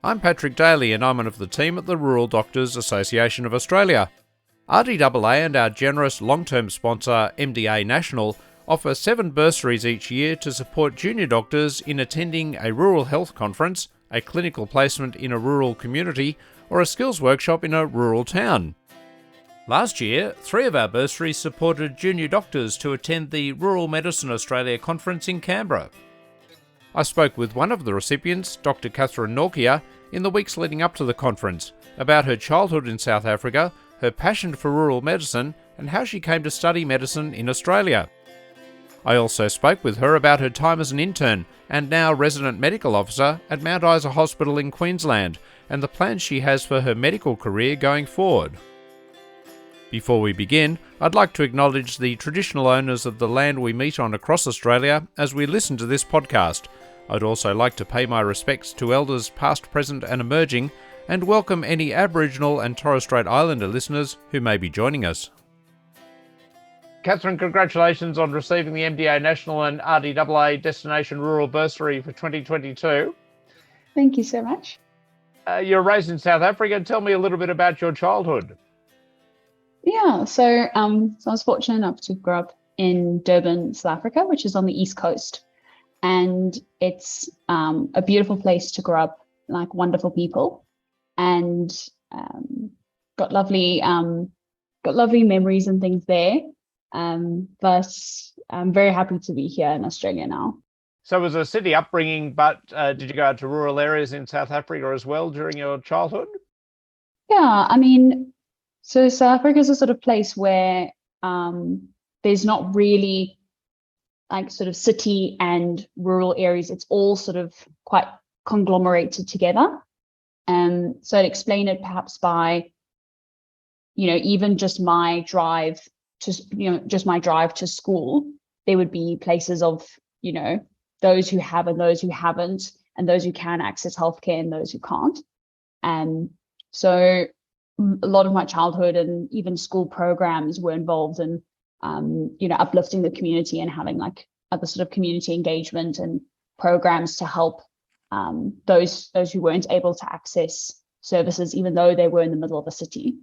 I'm Patrick Daly and I'm one of the team at the Rural Doctors Association of Australia. RDAA and our generous long-term sponsor MDA National offer 7 bursaries each year to support junior doctors in attending a rural health conference, a clinical placement in a rural community, or a skills workshop in a rural town. Last year, 3 of our bursaries supported junior doctors to attend the Rural Medicine Australia conference in Canberra. I spoke with one of the recipients, Dr. Catherine Nortje, in the weeks leading up to the conference, about her childhood in South Africa, her passion for rural medicine, and how she came to study medicine in Australia. I also spoke with her about her time as an intern and now resident medical officer at Mount Isa Hospital in Queensland and the plans she has for her medical career going forward. Before we begin, I'd like to acknowledge the traditional owners of the land we meet on across Australia as we listen to this podcast. I'd also like to pay my respects to elders past, present and emerging, and welcome any Aboriginal and Torres Strait Islander listeners who may be joining us. Catherine, congratulations on receiving the MDA National and RDAA Destination Rural Bursary for 2022. Thank you so much. You're raised in South Africa. Tell me a little bit about your childhood. Yeah, so I was fortunate enough to grow up in Durban, South Africa, which is on the East Coast. And it's a beautiful place to grow up, like wonderful people, and got lovely memories and things there. But I'm very happy to be here in Australia now. So it was a city upbringing, but did you go out to rural areas in South Africa as well during your childhood? Yeah, I mean, so South Africa is a sort of place where there's not really like sort of city and rural areas. It's all sort of quite conglomerated together. So I'd explain it perhaps by, even just my drive to school, there would be places of, those who have and those who haven't, and those who can access healthcare and those who can't. So a lot of my childhood and even school programs were involved in, uplifting the community and having like other sort of community engagement and programs to help those who weren't able to access services, even though they were in the middle of a city.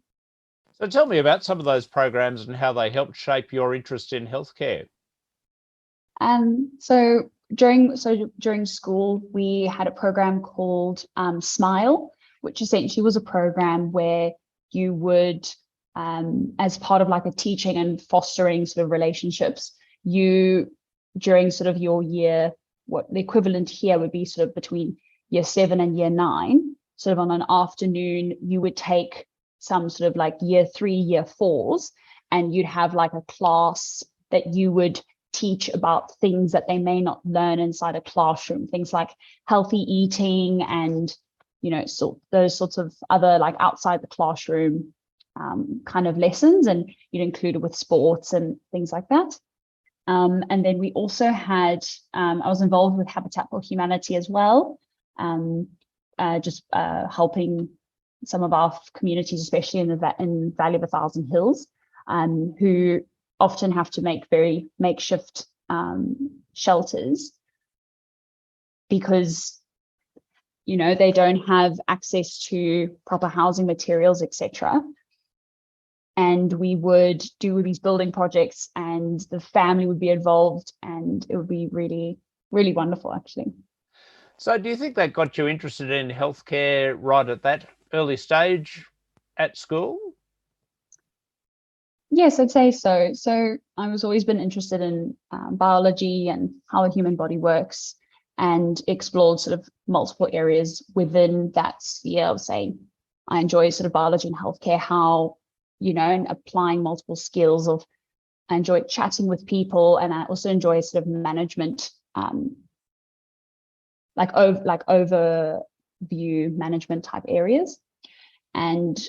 So tell me about some of those programs and how they helped shape your interest in healthcare. So during school, we had a program called Smile, which essentially was a program where you would, as part of like a teaching and fostering sort of relationships, during sort of your year, what the equivalent here would be sort of between year 7 and year 9, sort of on an afternoon, you would take some sort of like year 3, year 4s, and you'd have like a class that you would teach about things that they may not learn inside a classroom, things like healthy eating and, so those sorts of other like outside the classroom kind of lessons, and you'd include it with sports and things like that. And then we also had, I was involved with Habitat for Humanity as well, just helping some of our communities, especially in Valley of a Thousand Hills, who often have to make very makeshift shelters because, they don't have access to proper housing materials, etc. And we would do these building projects and the family would be involved, and it would be really, really wonderful, actually. So do you think that got you interested in healthcare right at that early stage at school? Yes, I'd say so. So I was always been interested in biology and how the human body works, and explored sort of multiple areas within that sphere of saying, I enjoy sort of biology and healthcare, how, and applying multiple skills of, I enjoy chatting with people, and I also enjoy sort of management, like overview management type areas. And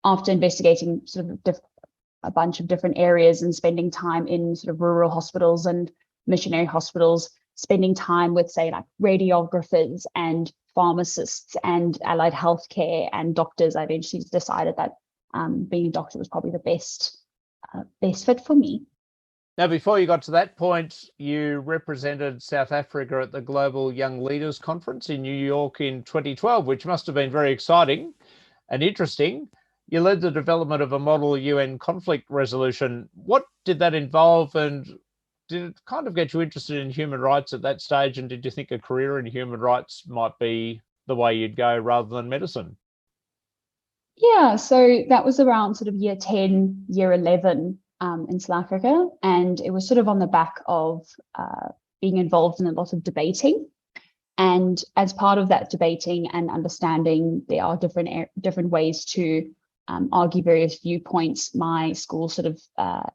after investigating sort of a bunch of different areas and spending time in sort of rural hospitals and missionary hospitals, spending time with, say, like radiographers and pharmacists and allied healthcare and doctors, I eventually decided that being a doctor was probably the best fit for me. Now, before you got to that point, you represented South Africa at the Global Young Leaders Conference in New York in 2012, which must have been very exciting and interesting. You led the development of a model UN conflict resolution. What did that involve, and did it kind of get you interested in human rights at that stage? And did you think a career in human rights might be the way you'd go rather than medicine? Yeah, so that was around sort of year 10, year 11 in South Africa. And it was sort of on the back of being involved in a lot of debating. And as part of that debating and understanding, there are different ways to argue various viewpoints. My school sort of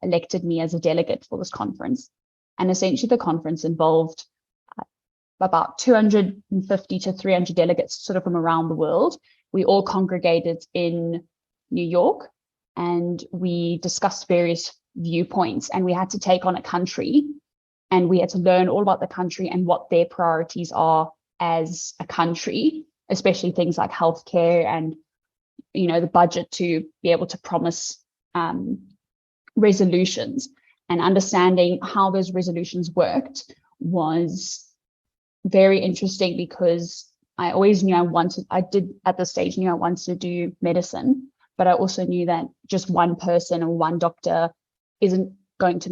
elected me as a delegate for this conference. And essentially the conference involved about 250 to 300 delegates sort of from around the world. We all congregated in New York and we discussed various viewpoints, and we had to take on a country and we had to learn all about the country and what their priorities are as a country, especially things like healthcare and, you know, the budget to be able to promise resolutions. And understanding how those resolutions worked was very interesting, because I always knew I wanted to do medicine, but I also knew that just one person or one doctor isn't going to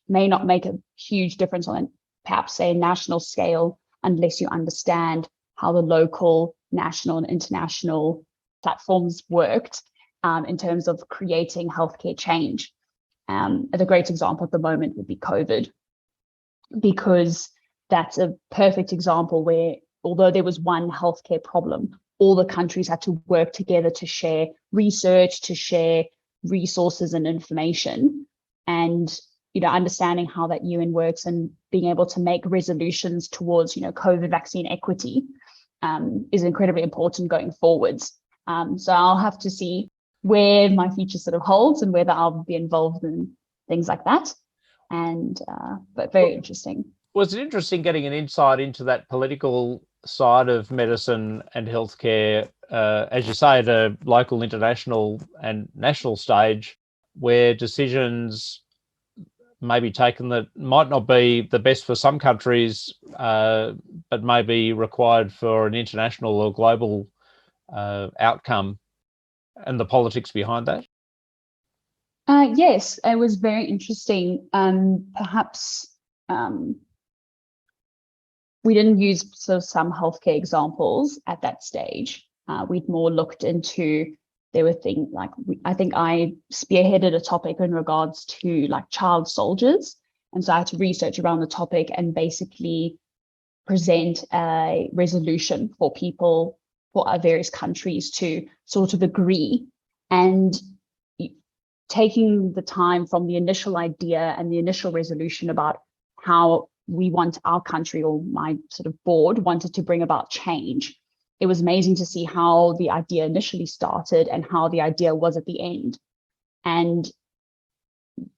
may not make a huge difference on perhaps say a national scale, unless you understand how the local, national and international platforms worked in terms of creating healthcare change. The great example at the moment would be COVID, because that's a perfect example where, although there was one healthcare problem, all the countries had to work together to share research, to share resources and information. And, you know, understanding how that UN works and being able to make resolutions towards, you know, COVID vaccine equity is incredibly important going forwards. So I'll have to see where my future sort of holds and whether I'll be involved in things like that. And but very interesting. Was it interesting getting an insight into that political side of medicine and healthcare, as you say, at a local, international and national stage, where decisions may be taken that might not be the best for some countries, but may be required for an international or global outcome, and the politics behind that? Yes, it was very interesting. Perhaps we didn't use sort of some healthcare examples at that stage. We'd more looked into, there were things like, I think I spearheaded a topic in regards to like child soldiers. And so I had to research around the topic and basically present a resolution for people, for various countries to sort of agree. And taking the time from the initial idea and the initial resolution about how we want our country, or my sort of board wanted to bring about change. It was amazing to see how the idea initially started and how the idea was at the end. And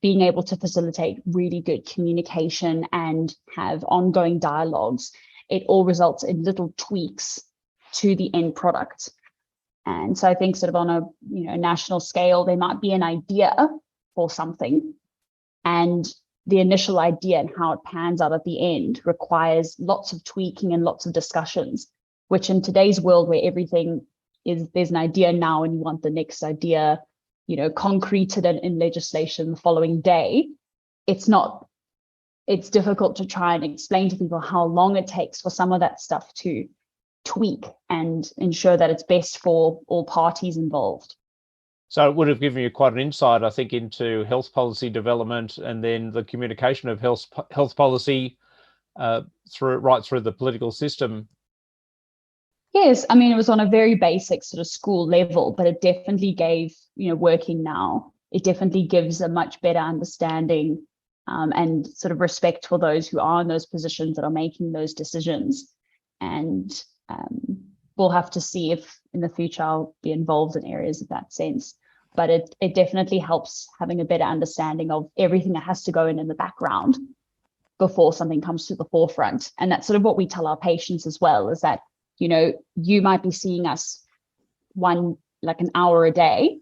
being able to facilitate really good communication and have ongoing dialogues, it all results in little tweaks to the end product. And so I think sort of on a national scale, there might be an idea for something, and the initial idea and how it pans out at the end requires lots of tweaking and lots of discussions, which in today's world where everything is, there's an idea now and you want the next idea, concreted and in legislation the following day, it's difficult to try and explain to people how long it takes for some of that stuff to tweak and ensure that it's best for all parties involved. So it would have given you quite an insight, I think, into health policy development and then the communication of health policy right through the political system. Yes, I mean, it was on a very basic sort of school level, but it definitely gave, working now, it definitely gives a much better understanding and sort of respect for those who are in those positions that are making those decisions. And we'll have to see if in the future I'll be involved in areas of that sense. But it definitely helps having a better understanding of everything that has to go in the background before something comes to the forefront. And that's sort of what we tell our patients as well, is that, you might be seeing us an hour a day,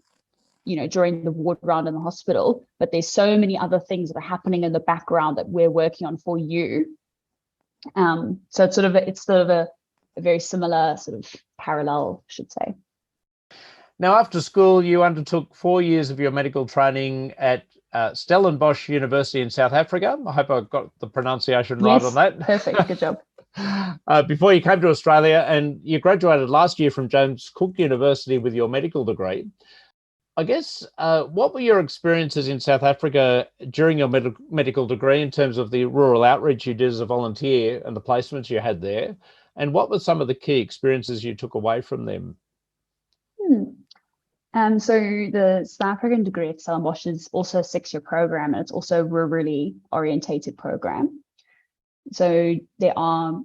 during the ward round in the hospital, but there's so many other things that are happening in the background that we're working on for you. So it's sort of a very similar sort of parallel, I should say. Now, after school, you undertook 4 years of your medical training at Stellenbosch University in South Africa. I hope I got the pronunciation right on that. Perfect, good job. Before you came to Australia, and you graduated last year from James Cook University with your medical degree. I guess, what were your experiences in South Africa during your medical degree in terms of the rural outreach you did as a volunteer and the placements you had there? And what were some of the key experiences you took away from them? So the South African degree at Stellenbosch is also a 6-year program, and it's also a rurally orientated program. So there are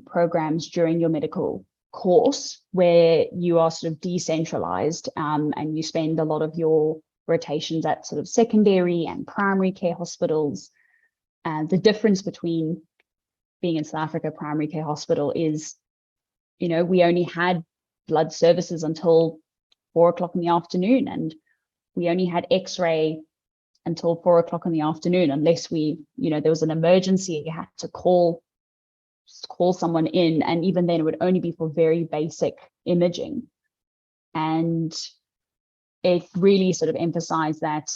programs during your medical course where you are sort of decentralized, and you spend a lot of your rotations at sort of secondary and primary care hospitals. The difference between being in South Africa primary care hospital is, we only had blood services until 4 o'clock in the afternoon, and we only had X-ray until 4 o'clock in the afternoon, unless there was an emergency, you had to call someone in, and even then it would only be for very basic imaging. And it really sort of emphasized that,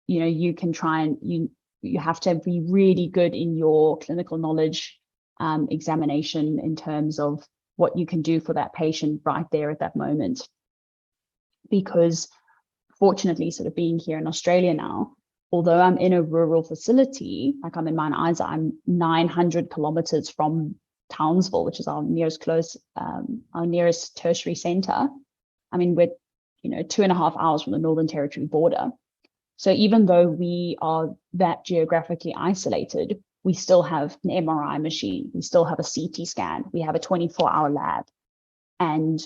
you can try and you have to be really good in your clinical knowledge examination in terms of what you can do for that patient right there at that moment. Because fortunately, sort of being here in Australia now, although I'm in a rural facility, like I'm in Mount Isa, I'm 900 kilometers from Townsville, which is our nearest tertiary center. I mean, we're 2.5 hours from the Northern Territory border. So even though we are that geographically isolated, we still have an MRI machine, we still have a CT scan, we have a 24-hour lab, and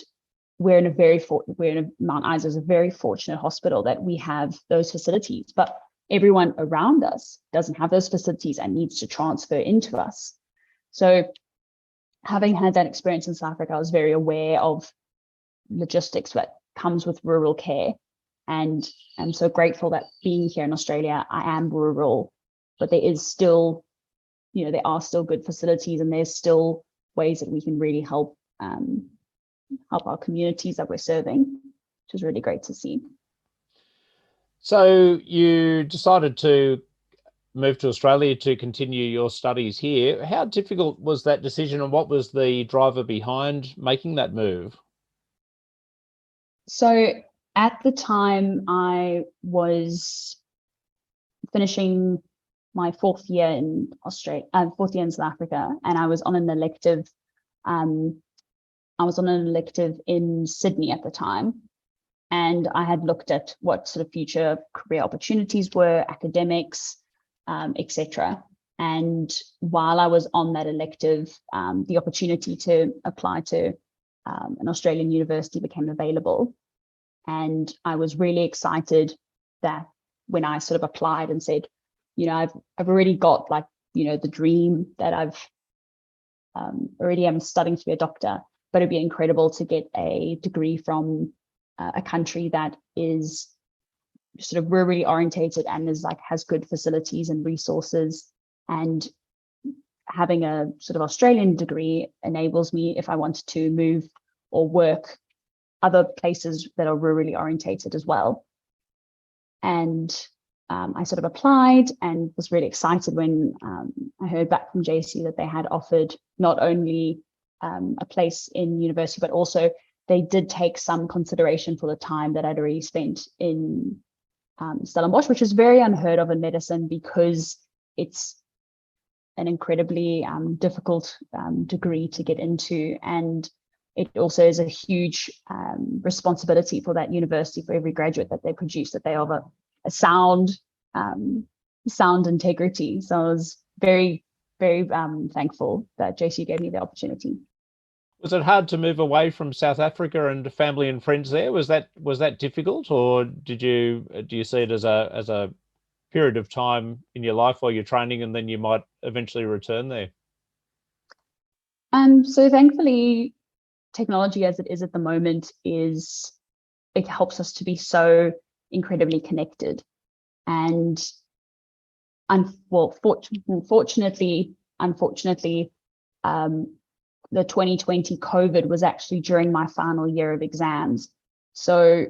Mount Isa is a very fortunate hospital that we have those facilities, but everyone around us doesn't have those facilities and needs to transfer into us. So having had that experience in South Africa, I was very aware of logistics that comes with rural care. And I'm so grateful that being here in Australia, I am rural, but there is still, there are still good facilities, and there's still ways that we can really help our communities that we're serving, which is really great to see. So you decided to move to Australia to continue your studies here. How difficult was that decision, and what was the driver behind making that move? So at the time, I was finishing my 4th year in Australia, 4th year in South Africa, and I was on an elective. I was on an elective in Sydney at the time, and I had looked at what sort of future career opportunities were, academics, etc. And while I was on that elective, the opportunity to apply to an Australian university became available. And I was really excited that when I sort of applied and said, I've already got the dream that I've already am studying to be a doctor, but it'd be incredible to get a degree from a country that is sort of rurally orientated and has good facilities and resources. And having a sort of Australian degree enables me, if I wanted to move or work other places that are rurally orientated as well. And I sort of applied and was really excited when I heard back from JC that they had offered not only a place in university, but also they did take some consideration for the time that I'd already spent in Stellenbosch, which is very unheard of in medicine because it's an incredibly difficult degree to get into. And it also is a huge responsibility for that university, for every graduate that they produce, that they have a sound integrity. So I was very, very thankful that JC gave me the opportunity. Was it hard to move away from South Africa and family and friends there? Was that difficult, or do you see it as a period of time in your life while you're training, and then you might eventually return there? So thankfully, technology as it is at the moment it helps us to be so incredibly connected. And unfortunately, the 2020 COVID was actually during my final year of exams. So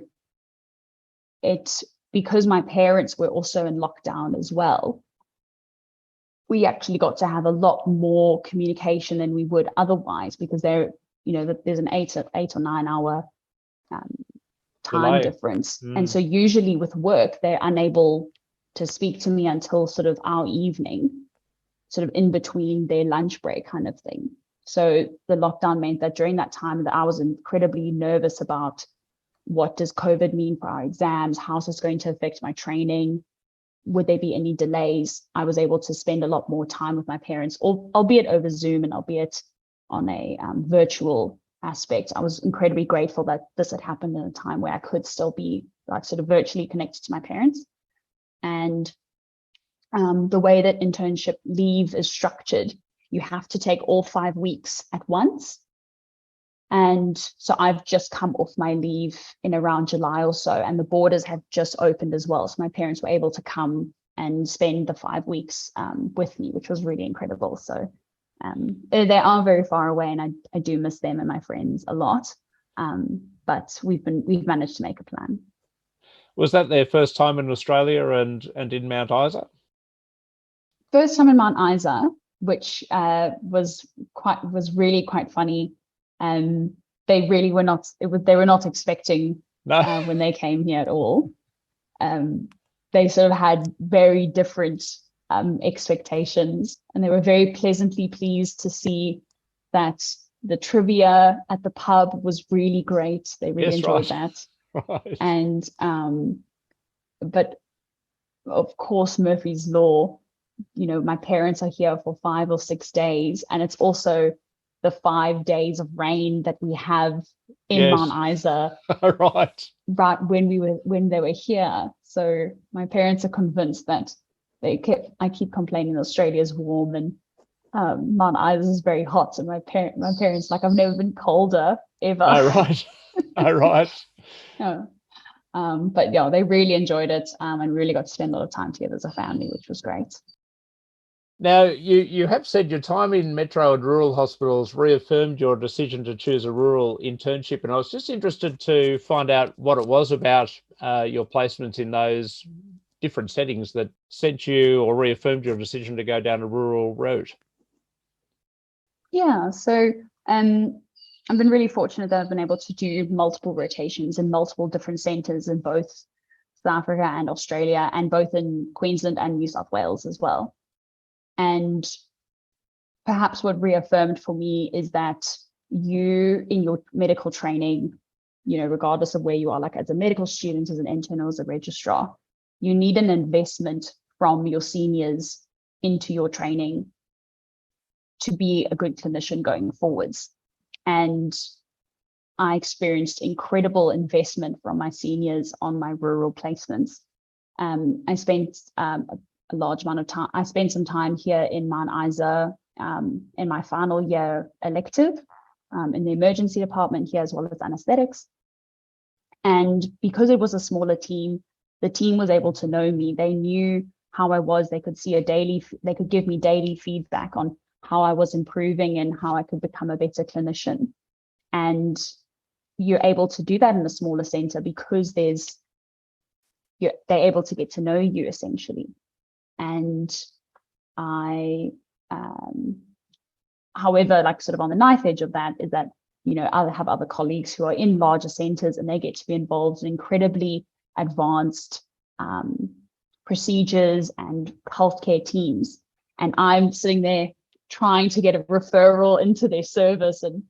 because my parents were also in lockdown as well, we actually got to have a lot more communication than we would otherwise, because there's an 8 or 9 hour time difference. And so usually with work, they're unable to speak to me until sort of our evening, sort of in between their lunch break kind of thing. So the lockdown meant that during that time that I was incredibly nervous about, what does COVID mean for our exams? How's this going to affect my training? Would there be any delays? I was able to spend a lot more time with my parents, albeit over Zoom and albeit on a virtual aspect. I was incredibly grateful that this had happened in a time where I could still be like sort of virtually connected to my parents. And the way that internship leave is structured, you have to take all 5 weeks at once. And so I've just come off my leave in around July or so, and the borders have just opened as well. So my parents were able to come and spend the 5 weeks with me, which was really incredible. So they are very far away, and I do miss them and my friends a lot. But we've managed to make a plan. Was that their first time in Australia and in Mount Isa? First time in Mount Isa, which was really quite funny. They really were not. They were not expecting when they came here at all. They sort of had very different expectations, and they were very pleasantly pleased to see that the trivia at the pub was really great. They really enjoyed that. Right. And but of course, Murphy's Law. My parents are here for 5 or 6 days, and it's also the 5 days of rain that we have in Mount Isa, right when they were here. So my parents are convinced that I keep complaining Australia's warm and Mount Isa is very hot, and my parents like, I've never been colder ever. All right. Yeah. But yeah, they really enjoyed it and really got to spend a lot of time together as a family, which was great. Now, you have said your time in metro and rural hospitals reaffirmed your decision to choose a rural internship, and I was just interested to find out what it was about your placements in those different settings that sent you or reaffirmed your decision to go down a rural route. Yeah, so I've been really fortunate that I've been able to do multiple rotations in multiple different centres in both South Africa and Australia, and both in Queensland and New South Wales as well. And perhaps what reaffirmed for me is that you, in your medical training, regardless of where you are, like as a medical student, as an intern, or as a registrar, you need an investment from your seniors into your training to be a good clinician going forwards. And I experienced incredible investment from my seniors on my rural placements. I spent a large amount of time. I spent some time here in Mount Isa in my final year elective in the emergency department here, as well as anaesthetics. And because it was a smaller team, the team was able to know me. They knew how I was. They could they could give me daily feedback on how I was improving and how I could become a better clinician. And you're able to do that in a smaller center because they're able to get to know you essentially. And however, like sort of on the knife edge of that is that, I have other colleagues who are in larger centers and they get to be involved in incredibly advanced procedures and healthcare teams. And I'm sitting there trying to get a referral into their service. And,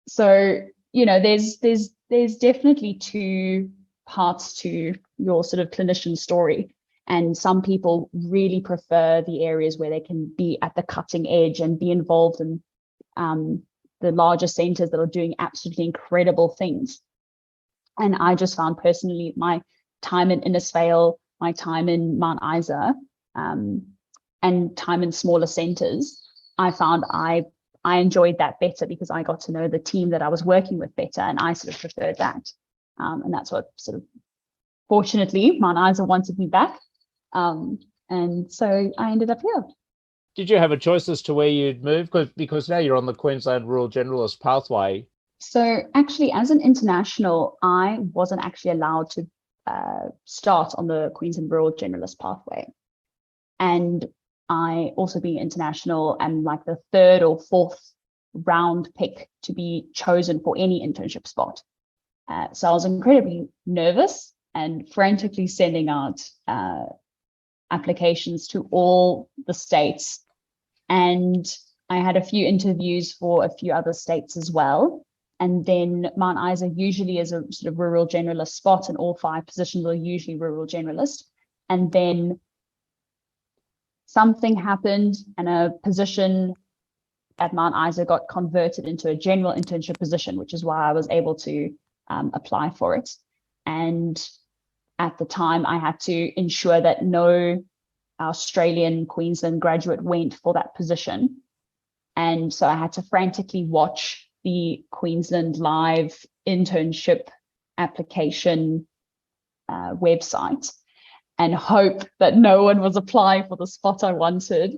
so, there's definitely two parts to your sort of clinician story. And some people really prefer the areas where they can be at the cutting edge and be involved in the larger centers that are doing absolutely incredible things. And I just found personally my time in Innisfail, my time in Mount Isa, and time in smaller centers, I found I enjoyed that better because I got to know the team that I was working with better, and I sort of preferred that. And that's what sort of, fortunately, Mount Isa wanted me back. And so I ended up here. Did you have a choice as to where you'd move? Because now you're on the Queensland Rural Generalist Pathway. So actually, as an international, I wasn't actually allowed to start on the Queensland Rural Generalist Pathway. And I, also being international, am like the third or fourth round pick to be chosen for any internship spot. So I was incredibly nervous and frantically sending out applications to all the states. And I had a few interviews for a few other states as well. And then Mount Isa usually is a sort of rural generalist spot, and all 5 positions are usually rural generalist. And then something happened and a position at Mount Isa got converted into a general internship position, which is why I was able to apply for it. And at the time, I had to ensure that no Australian Queensland graduate went for that position. And so I had to frantically watch the Queensland Live internship application website and hope that no one was applying for the spot I wanted.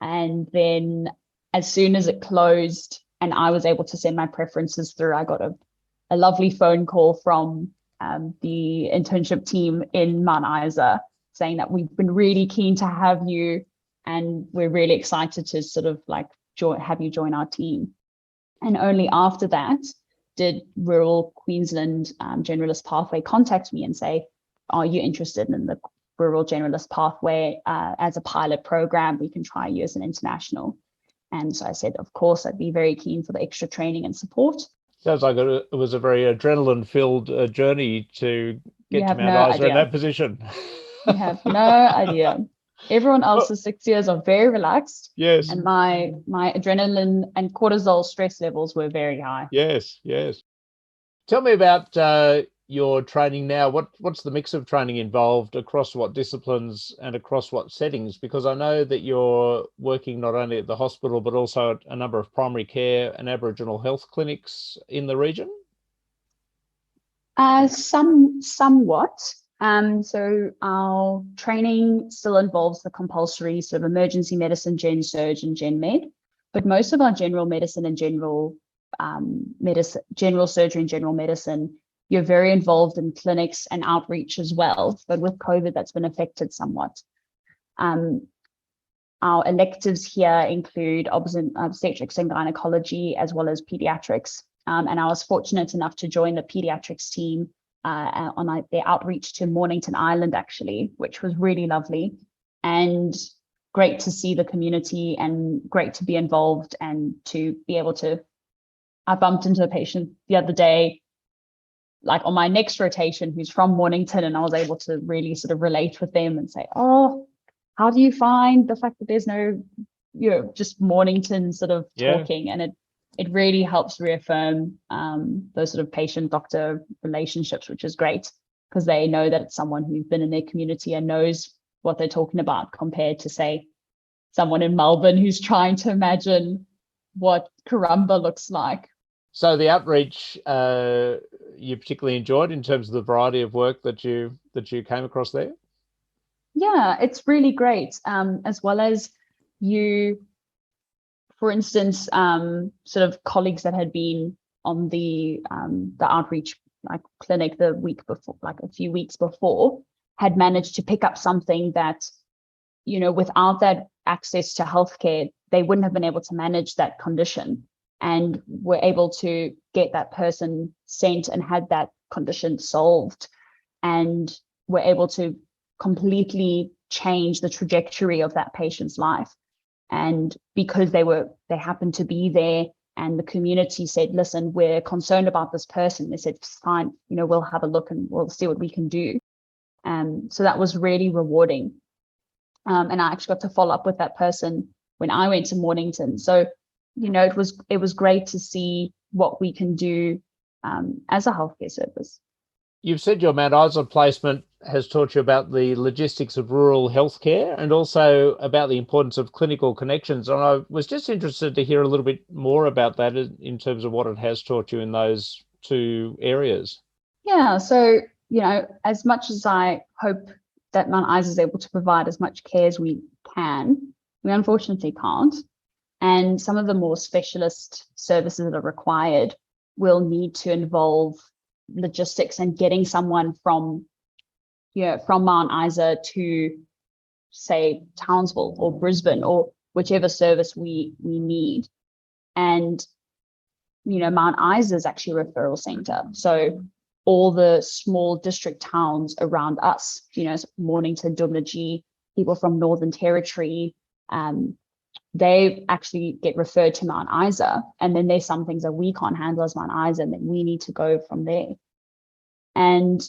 And then as soon as it closed and I was able to send my preferences through, I got a lovely phone call from the internship team in Mount Isa saying that we've been really keen to have you and we're really excited to sort of like have you join our team. And only after that did Rural Queensland Generalist Pathway contact me and say, are you interested in the Rural Generalist Pathway as a pilot program? We can try you as an international. And so I said, of course, I'd be very keen for the extra training and support. Sounds like it was a very adrenaline-filled journey to get to Mount Isa in that position. You have no idea. Everyone else's 6 years are very relaxed. Yes. And my adrenaline and cortisol stress levels were very high. Yes, yes. Tell me about your training now. What's the mix of training involved across what disciplines and across what settings? Because I know that you're working not only at the hospital, but also at a number of primary care and Aboriginal health clinics in the region. Somewhat. So our training still involves the compulsory sort of emergency medicine, gen surg and gen med, but most of our general medicine and general surgery and general medicine, you're very involved in clinics and outreach as well. But with COVID, that's been affected somewhat. Our electives here include obstetrics and gynecology, as well as pediatrics. And I was fortunate enough to join the pediatrics team on their outreach to Mornington Island, actually, which was really lovely and great to see the community and great to be involved and to be able to. I bumped into a patient the other day, like on my next rotation, who's from Mornington, and I was able to really sort of relate with them and say, oh, how do you find the fact that there's no, just Mornington sort of talking? And it really helps reaffirm those sort of patient-doctor relationships, which is great because they know that it's someone who's been in their community and knows what they're talking about, compared to, say, someone in Melbourne who's trying to imagine what Karumba looks like. So the outreach you particularly enjoyed in terms of the variety of work that you came across there? Yeah, it's really great. As well as for instance, sort of colleagues that had been on the outreach clinic the week before, like a few weeks before, had managed to pick up something that, without that access to healthcare, they wouldn't have been able to manage that condition, and were able to get that person sent and had that condition solved, and were able to completely change the trajectory of that patient's life. And because they happened to be there and the community said, listen, we're concerned about this person, they said, fine, we'll have a look and we'll see what we can do. So that was really rewarding. And I actually got to follow up with that person when I went to Mornington. So, it was great to see what we can do as a healthcare service. You've said your Mount Isa placement has taught you about the logistics of rural healthcare and also about the importance of clinical connections. And I was just interested to hear a little bit more about that in terms of what it has taught you in those two areas. Yeah, so, as much as I hope that Mount Isa is able to provide as much care as we can, we unfortunately can't. And some of the more specialist services that are required will need to involve logistics and getting someone from Mount Isa to, say, Townsville or Brisbane or whichever service we need. And, Mount Isa is actually a referral centre. So all the small district towns around us, Mornington, Dumnaji, people from Northern Territory, they actually get referred to Mount Isa. And then there's some things that we can't handle as Mount Isa, and then we need to go from there. And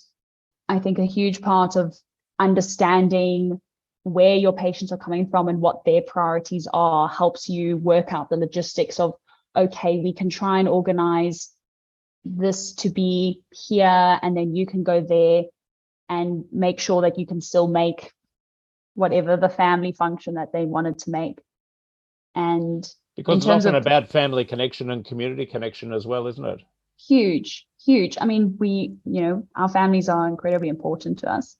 I think a huge part of understanding where your patients are coming from and what their priorities are helps you work out the logistics of, okay, we can try and organize this to be here, and then you can go there and make sure that you can still make whatever the family function that they wanted to make. And because it's often about family connection and community connection as well, isn't it? Huge. I mean, our families are incredibly important to us.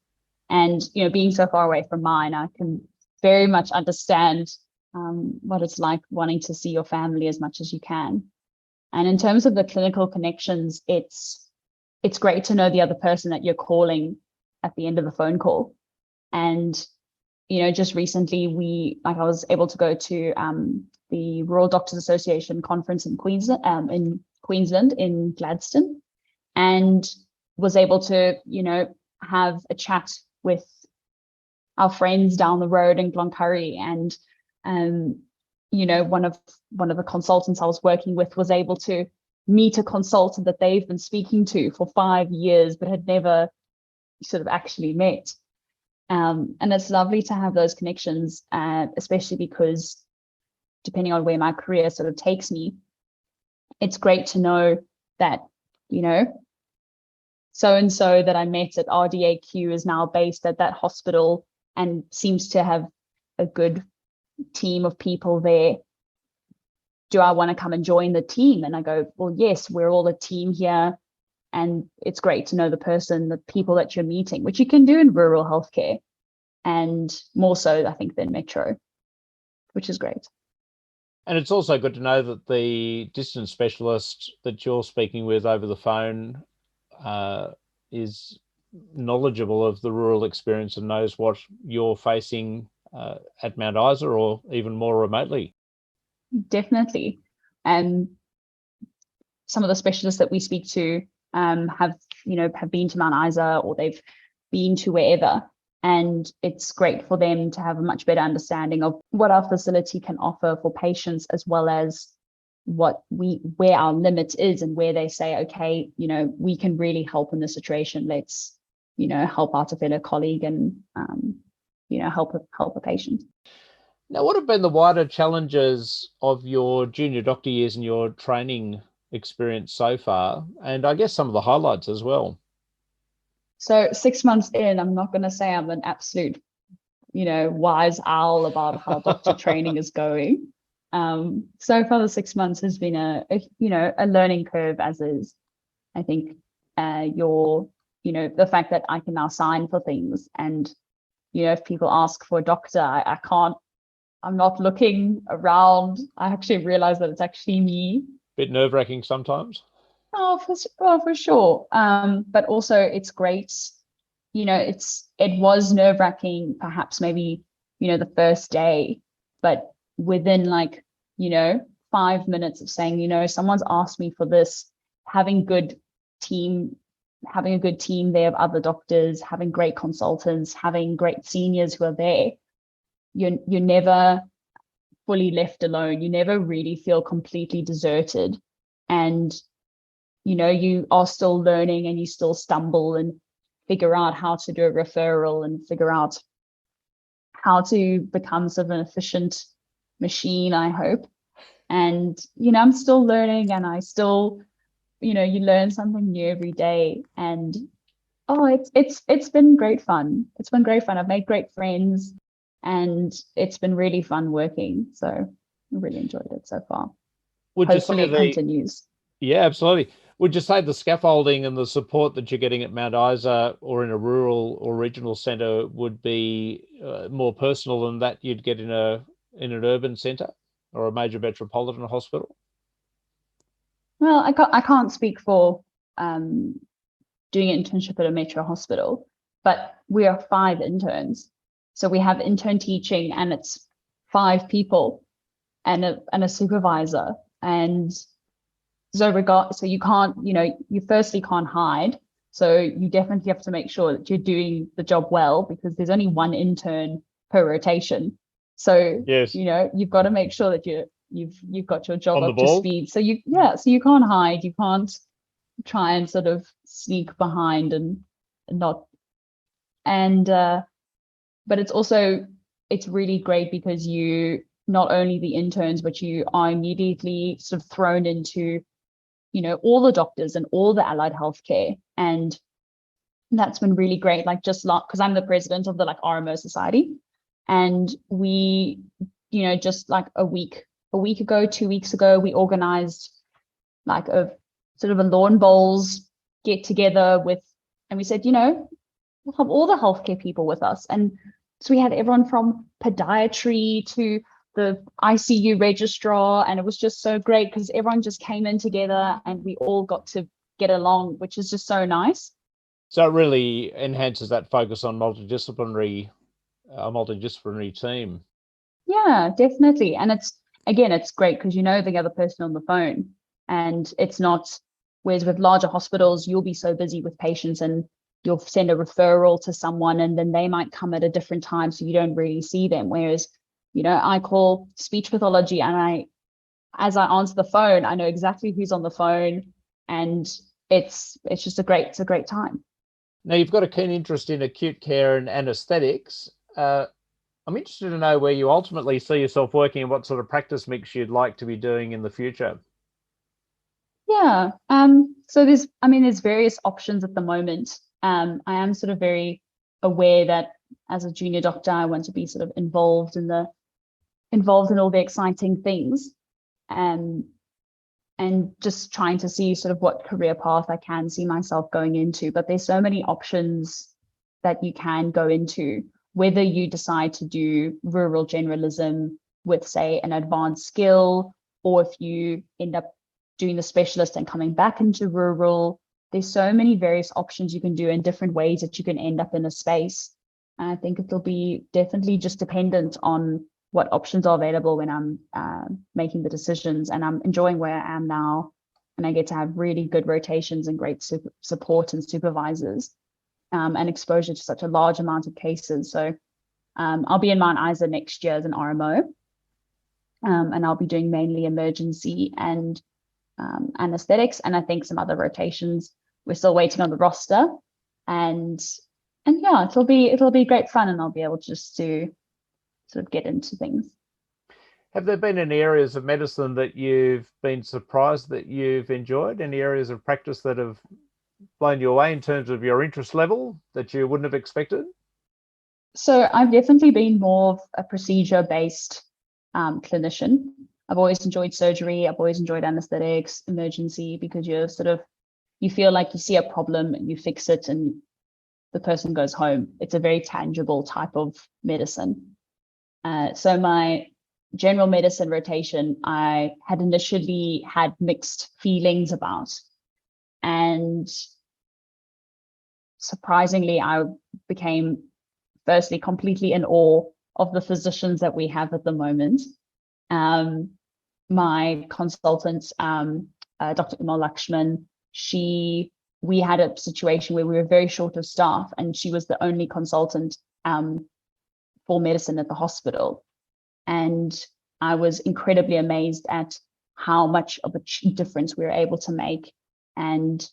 And, being so far away from mine, I can very much understand what it's like wanting to see your family as much as you can. And in terms of the clinical connections, it's great to know the other person that you're calling at the end of the phone call. And, just recently I was able to go to the Rural Doctors Association conference in Queensland in Gladstone, and was able to, have a chat with our friends down the road in Glencurry. And, one of the consultants I was working with was able to meet a consultant that they've been speaking to for 5 years, but had never sort of actually met. And it's lovely to have those connections, especially because depending on where my career sort of takes me, it's great to know that, so-and-so that I met at RDAQ is now based at that hospital and seems to have a good team of people there. Do I want to come and join the team? And I go, well, yes, we're all a team here. And it's great to know the people that you're meeting, which you can do in rural healthcare, and more so, I think, than metro, which is great. And it's also good to know that the distance specialist that you're speaking with over the phone is knowledgeable of the rural experience and knows what you're facing at Mount Isa, or even more remotely. Definitely. And some of the specialists that we speak to have been to Mount Isa, or they've been to wherever. And it's great for them to have a much better understanding of what our facility can offer for patients, as well as where our limit is, and where they say, okay, we can really help in this situation. Let's, help out a fellow colleague and, help a patient. Now, what have been the wider challenges of your junior doctor years and your training experience so far? And I guess some of the highlights as well. So 6 months in, I'm not going to say I'm an absolute, wise owl about how doctor training is going. So far, the 6 months has been a learning curve, as is. I think the fact that I can now sign for things, and, if people ask for a doctor, I can't, I'm not looking around. I actually realize that it's actually me. Bit nerve-wracking sometimes. Oh, for sure. But also it's great. It was nerve-wracking, perhaps maybe, the first day, but within 5 minutes of saying, someone's asked me for this, having a good team there of other doctors, having great consultants, having great seniors who are there, you're never fully left alone. You never really feel completely deserted. And you are still learning, and you still stumble and figure out how to do a referral and figure out how to become sort of an efficient machine, I hope. And, I'm still learning, and I still, you learn something new every day. And, it's been great fun. It's been great fun. I've made great friends, and it's been really fun working. So I really enjoyed it so far. Hopefully it continues. Yeah, absolutely. Would you say the scaffolding and the support that you're getting at Mount Isa or in a rural or regional centre would be more personal than that you'd get in an urban centre or a major metropolitan hospital? Well, I can't speak for doing an internship at a metro hospital, but we are 5 interns. So we have intern teaching, and it's 5 people and a supervisor. And so you can't, you firstly can't hide. So you definitely have to make sure that you're doing the job well, because there's only 1 intern per rotation. So yes, you've got to make sure that you've got your job up to speed. So you can't hide, you can't try and sort of sneak behind and not. And but it's really great because you not only the interns, but you are immediately sort of thrown into all the doctors and all the allied healthcare. And that's been really great. Like because I'm the president of the RMO Society, and we, just like a week ago, 2 weeks ago, we organized like a sort of a lawn bowls get together and we said, we'll have all the healthcare people with us. And so we had everyone from podiatry to the ICU registrar, and it was just so great because everyone just came in together and we all got to get along, which is just so nice. So it really enhances that focus on multidisciplinary team. Yeah, definitely. And it's great because the other person on the phone, and it's not, whereas with larger hospitals, you'll be so busy with patients and you'll send a referral to someone and then they might come at a different time, so you don't really see them. Whereas I call speech pathology, and as I answer the phone, I know exactly who's on the phone, and it's just a great time. Now, you've got a keen interest in acute care and anaesthetics. I'm interested to know where you ultimately see yourself working and what sort of practice mix you'd like to be doing in the future. Yeah. So there's various options at the moment. I am sort of very aware that as a junior doctor, I want to be sort of involved in all the exciting things, and just trying to see sort of what career path I can see myself going into. But there's so many options that you can go into, whether you decide to do rural generalism with, say, an advanced skill, or if you end up doing the specialist and coming back into rural. There's so many various options you can do in different ways that you can end up in a space. And I think it'll be definitely just dependent on what options are available when I'm making the decisions. And I'm enjoying where I am now, and I get to have really good rotations and great support and supervisors, and exposure to such a large amount of cases. So I'll be in Mount Isa next year as an RMO, and I'll be doing mainly emergency and anaesthetics, and I think some other rotations. We're still waiting on the roster, and yeah, it'll be great fun, and I'll be able just to sort of get into things. Have there been any areas of medicine that you've been surprised that you've enjoyed? Any areas of practice that have blown you away in terms of your interest level that you wouldn't have expected? So I've definitely been more of a procedure-based clinician. I've always enjoyed surgery. I've always enjoyed anaesthetics, emergency, because you feel like you see a problem and you fix it and the person goes home. It's a very tangible type of medicine. So my general medicine rotation, I had initially had mixed feelings about, and surprisingly, I became firstly completely in awe of the physicians that we have at the moment. My consultant, Dr. Imal Lakshman, we had a situation where we were very short of staff, and she was the only consultant for medicine at the hospital. And I was incredibly amazed at how much of a difference we were able to make, and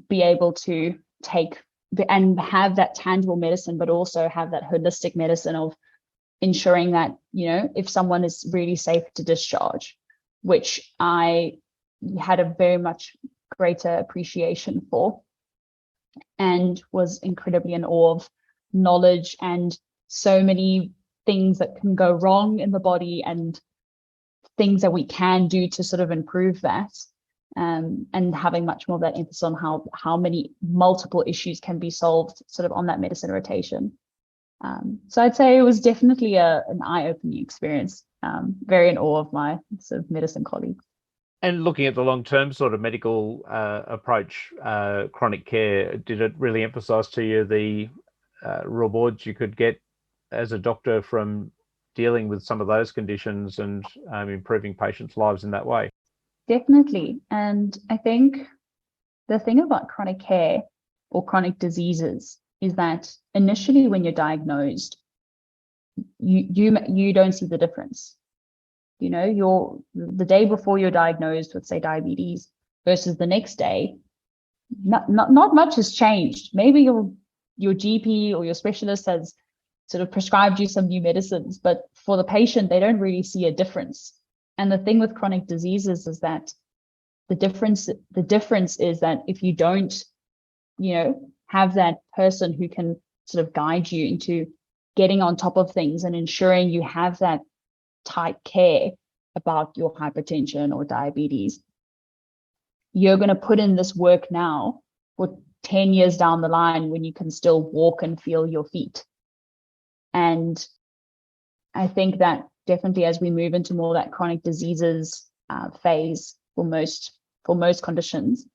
be able to take and have that tangible medicine, but also have that holistic medicine of ensuring that, if someone is really safe to discharge, which I had a very much greater appreciation for, and was incredibly in awe of knowledge and so many things that can go wrong in the body, and things that we can do to sort of improve that, and having much more of that emphasis on how many multiple issues can be solved sort of on that medicine rotation. So I'd say it was definitely an eye-opening experience. Very in awe of my sort of medicine colleagues. And looking at the long-term sort of medical approach, chronic care, did it really emphasise to you the rewards you could get as a doctor from dealing with some of those conditions and improving patients' lives in that way? Definitely. And I think the thing about chronic care or chronic diseases is that initially when you're diagnosed, you don't see the difference. You know, the day before you're diagnosed with, say, diabetes versus the next day, not much has changed. Maybe your GP or your specialist has sort of prescribed you some new medicines, but for the patient, they don't really see a difference. And the thing with chronic diseases is that the difference is that if you don't, have that person who can sort of guide you into getting on top of things and ensuring you have that tight care about your hypertension or diabetes, you're going to put in this work now for 10 years down the line when you can still walk and feel your feet. And I think that definitely as we move into more that chronic diseases phase for most conditions,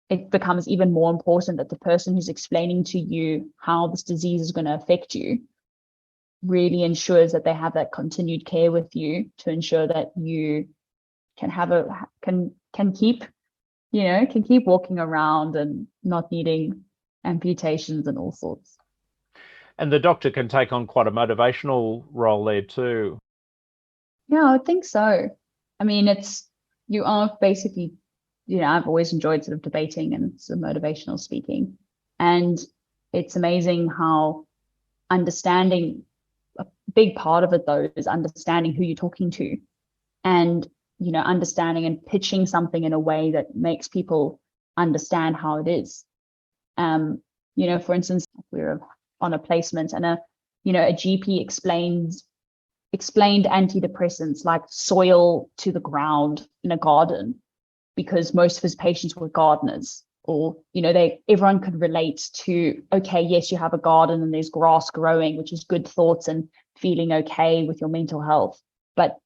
it becomes even more important that the person who's explaining to you how this disease is going to affect you really ensures that they have that continued care with you to ensure that you can keep walking around and not needing amputations and all sorts. And the doctor can take on quite a motivational role there too. Yeah, I think so. I mean, you are basically, I've always enjoyed sort of debating and sort of motivational speaking. And it's amazing how understanding, a big part of it though, is understanding who you're talking to and, understanding and pitching something in a way that makes people understand how it is. For instance, we were on a placement and a GP explained antidepressants like soil to the ground in a garden, because most of his patients were gardeners, or everyone could relate to, okay, yes, you have a garden and there's grass growing, which is good thoughts and feeling okay with your mental health, but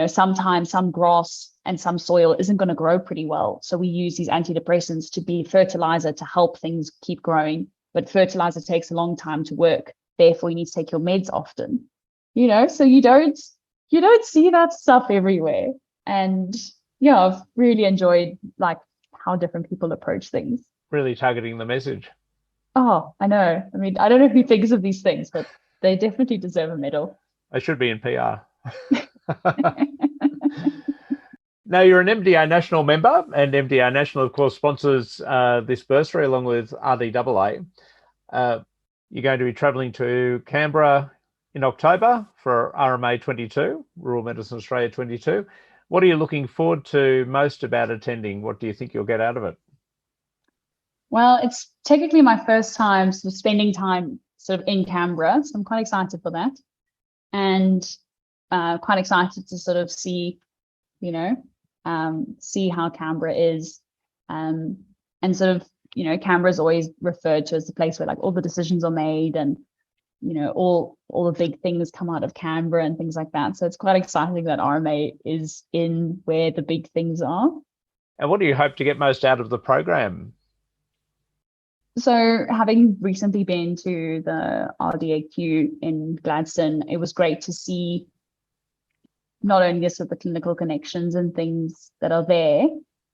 sometimes some grass and some soil isn't going to grow pretty well, so we use these antidepressants to be fertilizer to help things keep growing, but fertilizer takes a long time to work, therefore you need to take your meds often, so you don't see that stuff everywhere. And yeah, I've really enjoyed like how different people approach things. Really targeting the message. Oh, I know. I mean, I don't know who thinks of these things, but they definitely deserve a medal. They should be in PR. Now, you're an MDA National member, and MDA National, of course, sponsors this bursary along with RDAA. You're going to be travelling to Canberra in October for RMA 22, Rural Medicine Australia 22. What are you looking forward to most about attending? What do you think you'll get out of it? Well, it's technically my first time sort of spending time sort of in Canberra, so I'm quite excited for that, and quite excited to sort of see how Canberra is, and sort of Canberra is always referred to as the place where like all the decisions are made and all the big things come out of Canberra and things like that. So it's quite exciting that RMA is in where the big things are. And what do you hope to get most out of the program? So having recently been to the RDAQ in Gladstone, it was great to see not only just the clinical connections and things that are there,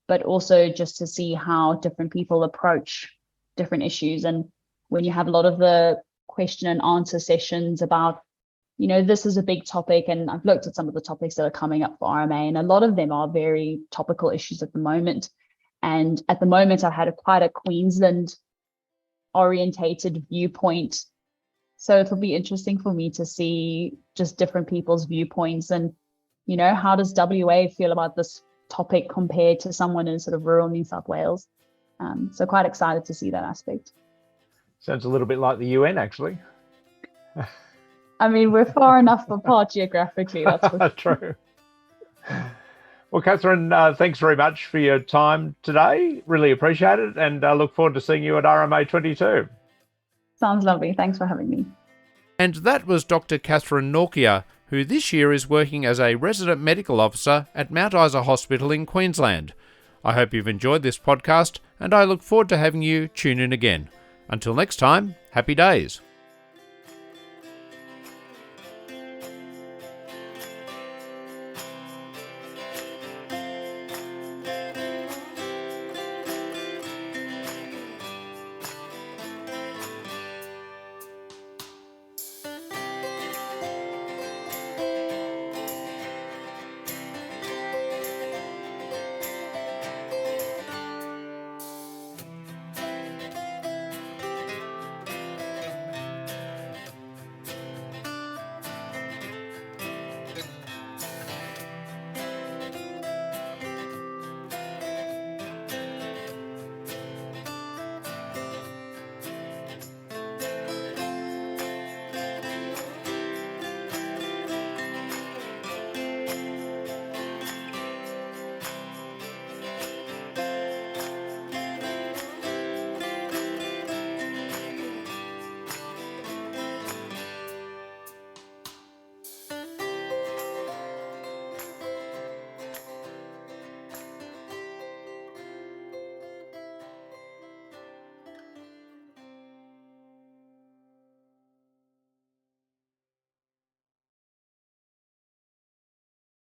but also just to see how different people approach different issues. And when you have a lot of the question and answer sessions about, this is a big topic, and I've looked at some of the topics that are coming up for RMA, and a lot of them are very topical issues at the moment. And at the moment, I've had quite a Queensland orientated viewpoint. So it'll be interesting for me to see just different people's viewpoints and, how does WA feel about this topic compared to someone in sort of rural New South Wales. So quite excited to see that aspect. Sounds a little bit like the UN, actually. I mean, we're far enough apart geographically, that's for sure. True. Well, Catherine, thanks very much for your time today. Really appreciate it, and I look forward to seeing you at RMA 22. Sounds lovely. Thanks for having me. And that was Dr. Catherine Nortje, who this year is working as a resident medical officer at Mount Isa Hospital in Queensland. I hope you've enjoyed this podcast, and I look forward to having you tune in again. Until next time, happy days.